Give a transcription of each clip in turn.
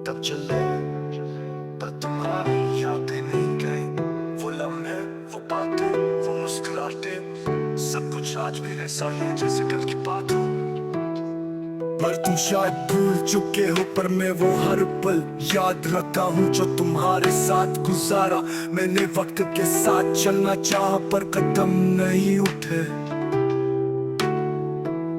तब चले पर तुम्हारी यादें नहीं गई। वो लम्हे, वो बातें, वो मुस्कुराते, सब कुछ आज भी ऐसा ही है जैसे कल की बात हो। पर तुम शायद भूल चुके हो, पर मैं वो हर पल याद रखता हूँ जो तुम्हारे साथ गुजारा। मैंने वक्त के साथ चलना चाहा पर कदम नहीं उठे।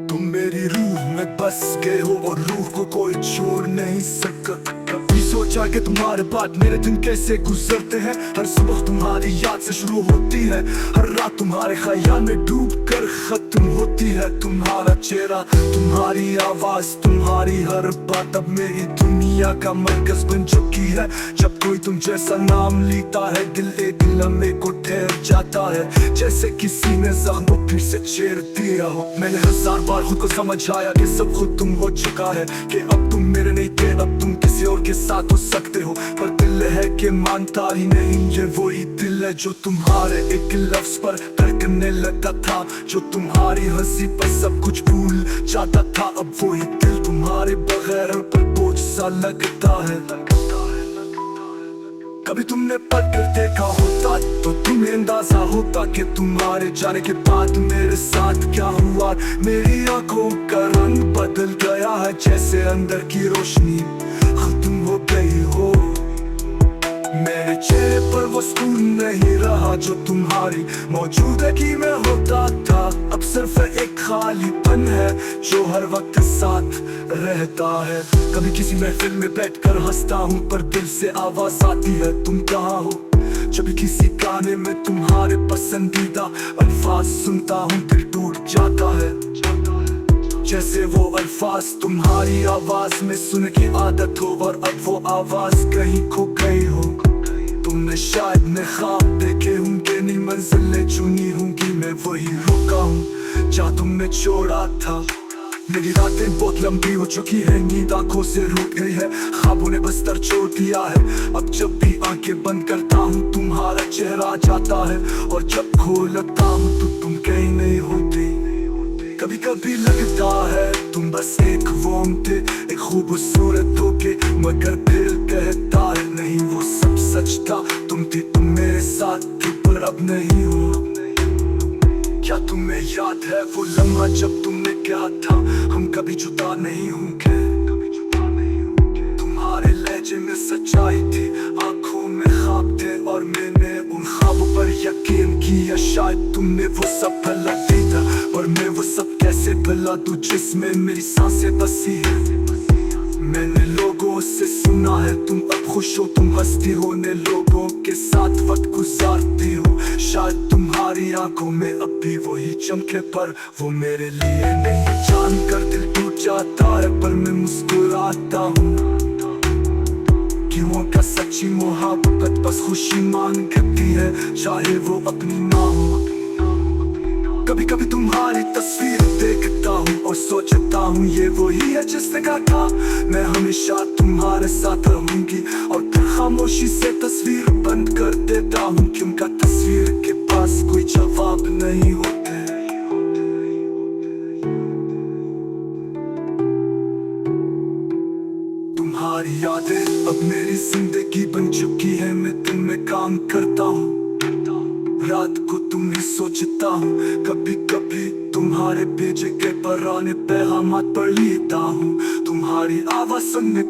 तुम मेरी रूह में बस गए हो और रूह को कोई छोड़ नहीं सका। कभी सोचा कि तुम्हारे बाद मेरे दिन कैसे गुजरते हैं। हर सुबह तुम्हारी याद से शुरू होती है, हर रात तुम्हारे ख्याल में डूब कर खत्म होती है। तुम्हारा चेहरा, तुम्हारी आवाज, तुम्हारी हर बात अब मेरी दुनिया का मरकज बन चुकी है। जब कोई तुम जैसा नाम लेता है, दिल एक लम्हे को ठहर जाता है, जैसे किसी ने जख्म फिर से छेड़ दिया हो। मैंने हजार बार खुद को समझाया कि सब खुद तुम हो चुका है, कि अब तुम मेरे नहीं थे, अब तुम किसी और के साथ हो सकते हो। पर दिल है कि मानता ही नहीं, ये वही दिल है जो तुम्हारे एक लफ्ज पर धड़कने लगा था, जो तुम्हारी हंसी पर सब कुछ भूल जाता था। अब वही दिल तुम्हारे बगैर पर बोझ सा लगता है। कभी तुमने पढ़ कर देखा होता तो तुम्हें अंदाजा होता कि तुम्हारे जाने के बाद मेरे साथ क्या हुआ। मेरी आंखों का रंग बदल गया है, जैसे अंदर की रोशनी खत्म हो गई हो। मेरे चेहरे पर वो सुकून नहीं रहा जो तुम्हारी मौजूदगी में होता था। अब सिर्फ एक खालीपन है जो हर वक्त साथ रहता है। कभी किसी महफिल में बैठकर हंसता हूँ पर दिल से आवाज आती है, तुम कहाँ हो। जब किसी गाने में तुम्हारे पसंदीदा अल्फाज सुनता हूँ, दिल टूट जाता है, जैसे वो अल्फाज तुम्हारी आवाज में सुन की आदत हो और अब वो आवाज कहीं खो गई हो। तुमने शायद में ख्वाब देखे होंगे, नई मंजिलें चुनी होंगी, मैं वही रुका हूँ जहाँ तुमने छोड़ा था। मेरी रातें बहुत लंबी हो चुकी है, नींद आंखों से रुक गई है, ख्वाबों ने बस्तर छोड़ दिया है। अब जब भी आंखें बंद करता हूँ तुम्हारा चेहरा आ जाता है, और जब खोलता हूँ तो तुम कहीं नहीं होती। कभी कभी लगता है तुम बस एक वोम थे, एक खूबसूरत होके, मगर दिल कहता है नहीं वो सब सच था। तुम थी, तुम मेरे साथ थी, पर अब नहीं हो। क्या तुम्हें याद है वो लम्हा जब तुमने कहा था हम कभी जुदा नहीं होंगे। तुम्हारे लहजे में सच्चाई थी, आंखों में ख्वाब थे, और मैंने उन ख्वाबों पर यकीन किया। शायद तुमने वो सब भला था, और मैं वो सब कैसे भला दूं जिसमें मेरी सांसें बसी है। मैंने लोगों से सुना है तुम अब खुश हो, तुम हंसती हो, ने लोगों के साथ वक्त गुजारती हो। शायद तुम्हारी आंखों में अब भी वही चमके, पर वो मेरे लिए नहीं। जानकर दिल टूट जाता है पर मैं मुस्कुराता हूँ, क्यों का सच्ची मोहब्बत बस खुशी मांगती है, चाहे वो अपनी ना हो। कभी कभी तुम्हारी तस्वीर देखता हूँ और सोचता हूँ ये वही है जिसने कहा था मैं हमेशा तुम्हारे साथ रहूंगी, और फिर खामोशी से तस्वीर बंद कर देता हूँ, क्योंकि तस्वीर के पास कोई जवाब नहीं होते। तुम्हारी यादें अब मेरी जिंदगी बन चुकी है, मैं दिन में काम करता हूँ, रात को तुम्हें सोचता हूँ। कभी कभी तुम्हारे भेजे के पुराने पैगाम पढ़ लेता हूँ, तुम्हारी आवाज सुनने